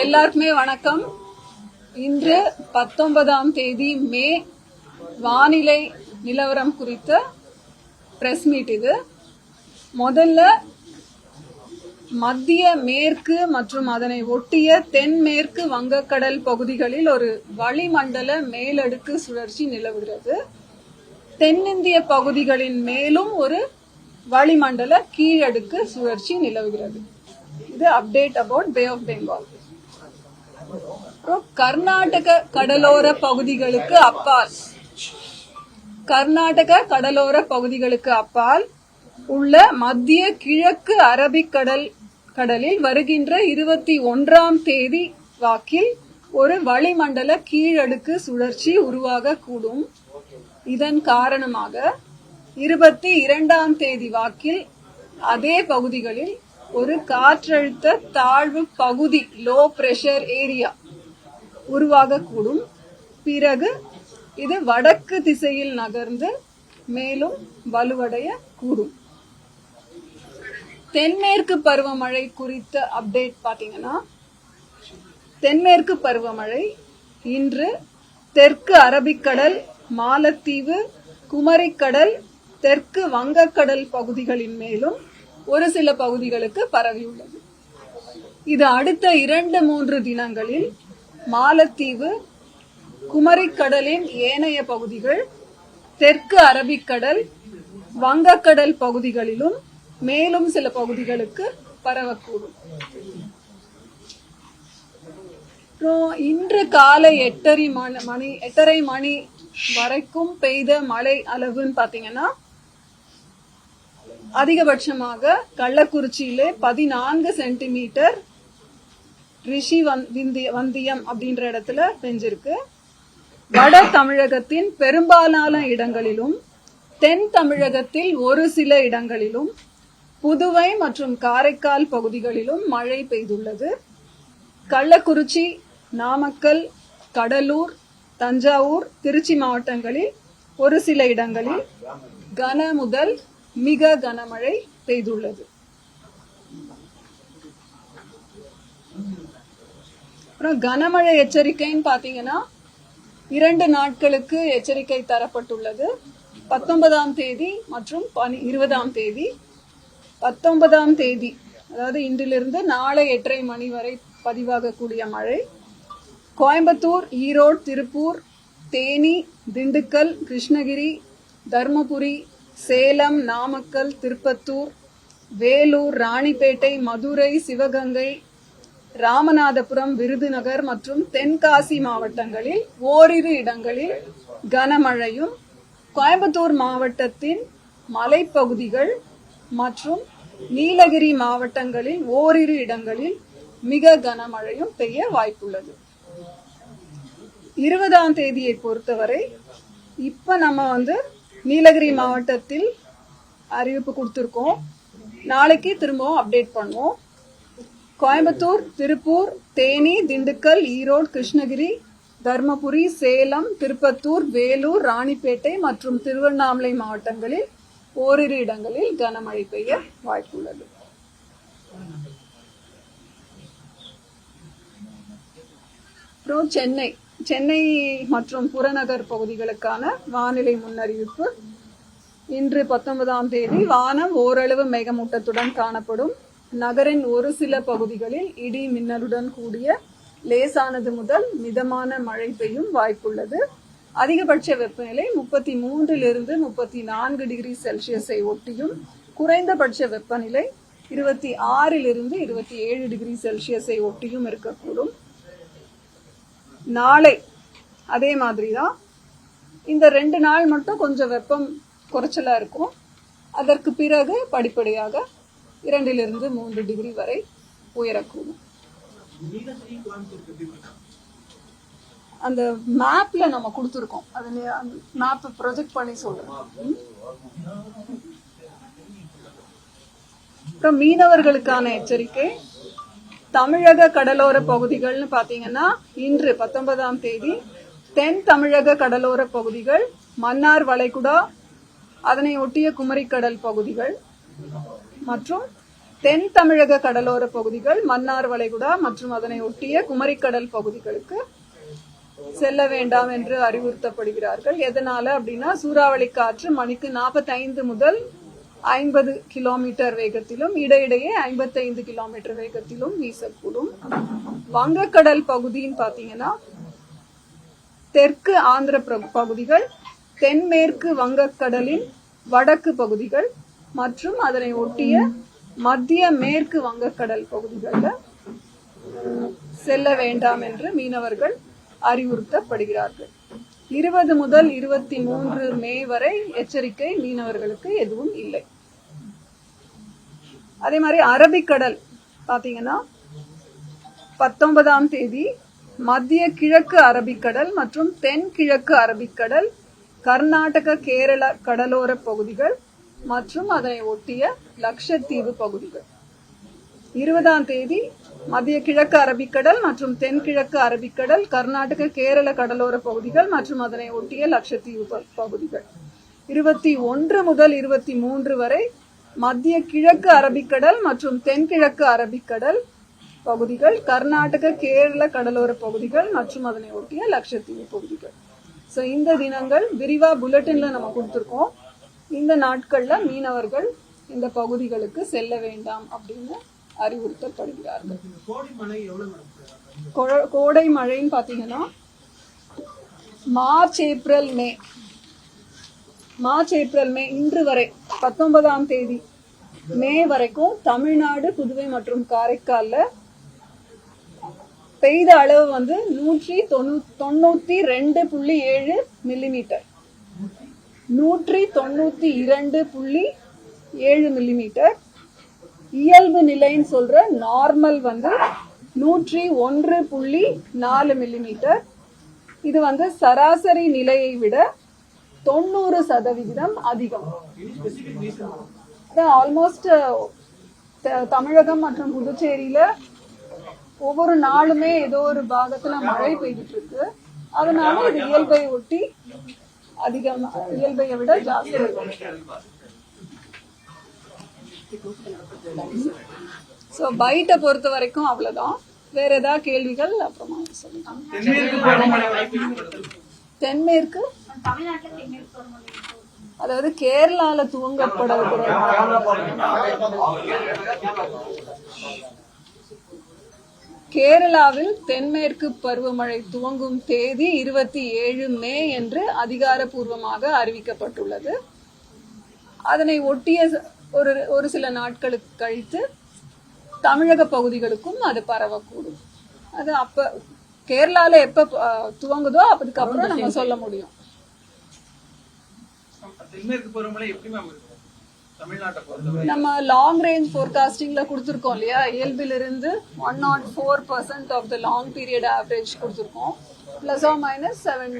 எல்லாருக்குமே வணக்கம். இன்று 19ஆம் தேதி மே வானிலை நிலவரம் குறித்த பிரஸ் மீட். இது முதல்ல மத்திய மேற்கு மற்றும் அதனை ஒட்டிய தென்மேற்கு வங்கக்கடல் பகுதிகளில் ஒரு வளிமண்டல மேலடுக்கு சுழற்சி நிலவுகிறது. தென்னிந்திய பகுதிகளின் மேலும் ஒரு வளிமண்டல கீழடுக்கு சுழற்சி நிலவுகிறது. இது update about bay of Bengal. Karnataka கடலோர பகுதிகளுக்கு அப்பால் உள்ள மத்திய கிழக்கு அரபிக்கடலில் வருகின்ற 21ஆம் தேதி வாக்கில் ஒரு வளிமண்டல கீழடுக்கு சுழற்சி உருவாகக்கூடும். இதன் காரணமாக 22ஆம் தேதி வாக்கில் அதே பகுதிகளில் ஒரு காற்றழுத்த தாழ்வு பகுதி லோ பிரஷர் ஏரியா உருவாகக்கூடும். பிறகு இது வடக்கு திசையில் நகர்ந்து மேலும் வலுவடைய கூடும். தென்மேற்கு பருவமழை குறித்த அப்டேட் பாத்தீங்கன்னா, தென்மேற்கு பருவமழை இன்று தெற்கு அரபிக்கடல், மாலத்தீவு, குமரிக்கடல், தெற்கு வங்கக்கடல் பகுதிகளின் மேலும் ஒரு சில பகுதிகளுக்கு பரவியுள்ளது. இது அடுத்த 2-3 தினங்களில் மாலத்தீவு, குமரிக்கடலின் ஏனைய பகுதிகள், தெற்கு அரபிக்கடல், வங்கக்கடல் பகுதிகளிலும் மேலும் சில பகுதிகளுக்கு பரவக்கூடும். இன்று காலை 8:30 மணி வரைக்கும் பெய்த மழை அளவுன்னு பாத்தீங்கன்னா, அதிகபட்சமாக கள்ளக்குறிச்சியிலே 14 சென்டிமீட்டர் ரிஷி வந்தியம் அப்படின்ற இடத்துல பெஞ்சிருக்கு. வட தமிழகத்தின் பெரும்பாலான இடங்களிலும், தென் தமிழகத்தில் ஒரு சில இடங்களிலும், புதுவை மற்றும் காரைக்கால் பகுதிகளிலும் மழை பெய்துள்ளது. கள்ளக்குறிச்சி, நாமக்கல், கடலூர், தஞ்சாவூர், திருச்சி மாவட்டங்களில் ஒரு சில இடங்களில் கன முதல் மிக கனமழை பெய்துள்ளது. கனமழை எச்சரிக்கைன்னு பாத்தீங்கன்னா 2 நாட்களுக்கு எச்சரிக்கை தரப்பட்டுள்ளது. 19ஆம் தேதி மற்றும் 20ஆம் தேதி. 19ஆம் தேதி அதாவது இன்றிலிருந்து நாளை 8:30 மணி வரை பதிவாகக்கூடிய மழை கோயம்புத்தூர், ஈரோடு, திருப்பூர், தேனி, திண்டுக்கல், கிருஷ்ணகிரி, தர்மபுரி, சேலம், நாமக்கல், திருப்பத்தூர், வேலூர், ராணிப்பேட்டை, மதுரை, சிவகங்கை, ராமநாதபுரம், விருதுநகர் மற்றும் தென்காசி மாவட்டங்களில் ஓரிரு இடங்களில் கனமழையும், கோயம்புத்தூர் மாவட்டத்தின் மலைப்பகுதிகள் மற்றும் நீலகிரி மாவட்டங்களில் ஓரிரு இடங்களில் மிக கனமழையும் பெய்ய வாய்ப்புள்ளது. 20ஆம் தேதியை பொறுத்தவரை இப்ப நம்ம நீலகிரி மாவட்டத்தில் அறிவிப்பு கொடுத்திருக்கோம். நாளைக்கு திரும்பவும் அப்டேட் பண்ணுவோம். கோயம்புத்தூர், திருப்பூர், தேனி, திண்டுக்கல், ஈரோடு, கிருஷ்ணகிரி, தர்மபுரி, சேலம், திருப்பத்தூர், வேலூர், ராணிப்பேட்டை மற்றும் திருவண்ணாமலை மாவட்டங்களில் ஓரிரு இடங்களில் கனமழை பெய்ய வாய்ப்புள்ளது. சென்னை மற்றும் புறநகர் பகுதிகளுக்கான வானிலை முன்னறிவிப்பு. இன்று 19ஆம் தேதி வானம் ஓரளவு மேகமூட்டத்துடன் காணப்படும். நகரின் ஒரு சில பகுதிகளில் இடி மின்னலுடன் கூடிய லேசானது முதல் மிதமான மழை பெய்யும் வாய்ப்புள்ளது. அதிகபட்ச வெப்பநிலை 33 to 34 டிகிரி செல்சியஸை ஒட்டியும், குறைந்தபட்ச வெப்பநிலை 26 to 27 டிகிரி செல்சியஸை ஒட்டியும் இருக்கக்கூடும். நாளை அதே மாதிரிதான். இந்த 2 நாள் மட்டும் கொஞ்சம் வெப்பம் குறைச்சலா இருக்கும். அதற்கு பிறகு படிப்படியாக 2 to 3 டிகிரி வரை உயரக்கூடும். அந்த மேப்ல நம்ம கொடுத்துருக்கோம். அது மேப் ப்ரொஜெக்ட் பண்ணி சொல்றோம். அப்புறம் மீனவர்களுக்கான எச்சரிக்கை. தமிழக கடலோர பகுதிகள்னு பாத்தீங்கன்னா, இன்று 19ஆம் தேதி தென் தமிழக கடலோர பகுதிகள், மன்னார் வளைகுடா, அதனை ஒட்டிய குமரிக்கடல் பகுதிகள் மற்றும் தென் தமிழக கடலோர பகுதிகள், மன்னார் வளைகுடா மற்றும் அதனை ஒட்டிய குமரிக்கடல் பகுதிகளுக்கு செல்ல வேண்டாம் என்று அறிவுறுத்தப்படுகிறார்கள். எதனால அப்படின்னா, சூறாவளி காற்று மணிக்கு 45 முதல் 50 கிலோமீட்டர் வேகத்திலும் இடையிடையே 55 கிலோமீட்டர் வேகத்திலும் வீசக்கூடும். வங்கக்கடல் பகுதின்னு பாத்தீங்கன்னா, தெற்கு ஆந்திர பகுதிகள், தென்மேற்கு வங்கக்கடலின் வடக்கு பகுதிகள் மற்றும் அதனை ஒட்டிய மத்திய மேற்கு வங்கக்கடல் பகுதிகளில் செல்ல வேண்டாம் என்று மீனவர்கள் அறிவுறுத்தப்படுகிறார்கள். 20 முதல் 23 மே வரை எச்சரிக்கை மீனவர்களுக்கு எதுவும் இல்லை. அதே மாதிரி அரபிக்கடல் பாத்தீங்கன்னா 19ஆம் தேதி மத்திய கிழக்கு அரபிக்கடல் மற்றும் தென்கிழக்கு அரபிக்கடல், கர்நாடக கேரள கடலோர பகுதிகள் மற்றும் அதனை ஒட்டிய லட்சத்தீவு பகுதிகள். 20ஆம் தேதி மத்திய கிழக்கு அரபிக்கடல் மற்றும் தென்கிழக்கு அரபிக்கடல், கர்நாடக கேரள கடலோர பகுதிகள் மற்றும் அதனை ஒட்டிய லட்சத்தீவு பகுதிகள். 21 முதல் 23 வரை மத்திய கிழக்கு அரபிக்கடல் மற்றும் தென்கிழக்கு அரபிக்கடல் பகுதிகள், கர்நாடக கேரள கடலோர பகுதிகள் மற்றும் அதனை ஒட்டிய லட்சத்தீவு பகுதிகள். சோ இந்த தினங்கள் விரிவா புல்லட்டின்ல நம்ம கொடுத்திருக்கோம். இந்த நாட்கள்ல மீனவர்கள் இந்த பகுதிகளுக்கு செல்ல வேண்டாம் அப்படின்னு அறிவுறுத்தப்படுகிறார்கள். கோடை மழைன்னு பாத்தீங்கன்னா மார்ச் ஏப்ரல் மே இன்று வரை 19ஆம் தேதி மே வரைக்கும் தமிழ்நாடு, புதுவை மற்றும் காரைக்கால்ல பெய்த அளவு 192.7 மில்லிமீட்டர், 192.7 மில்லிமீட்டர். இயல்பு நிலைன்னு சொல்ற நார்மல் 101.4 மில்லிமீட்டர். இது சராசரி நிலையை விட 90% அதிகம். ஆல்மோஸ்ட் தமிழகம் மற்றும் புதுச்சேரியில ஒவ்வொரு நாளுமே ஏதோ ஒரு பாகத்துல மழை பெய்துட்டு இருக்கு. அதனால இது இயல்பை ஒட்டி அதிகம், இயல்பையை விட ஜாஸ்தி. சோ பைட்டை பொறுத்த வரைக்கும் அவ்வளவுதான். வேற ஏதாவது கேள்விகள் அப்புறமா சொல்லுங்க. தென்மேற்கு அதாவது கேரளால துவங்கப்படுகிற கேரளாவில் தென்மேற்கு பருவமழை துவங்கும் தேதி 27 மே என்று அதிகாரப்பூர்வமாக அறிவிக்கப்பட்டுள்ளது. அதனை ஒட்டிய ஒரு சில நாட்களுக்கு கழித்து தமிழக பகுதிகளுக்கும் அது பரவக்கூடும். அது அப்ப கேரளால எப்ப துவங்குதோ அதுக்கப்புறம் நம்ம சொல்ல முடியும். நம்ம லாங் ரேஞ்ச் போர்காஸ்டிங்ல கொடுத்திருக்கோம் இல்லையா, இயல்பிலிருந்து 104% of the long period average கொடுத்திருக்கோம். +or -7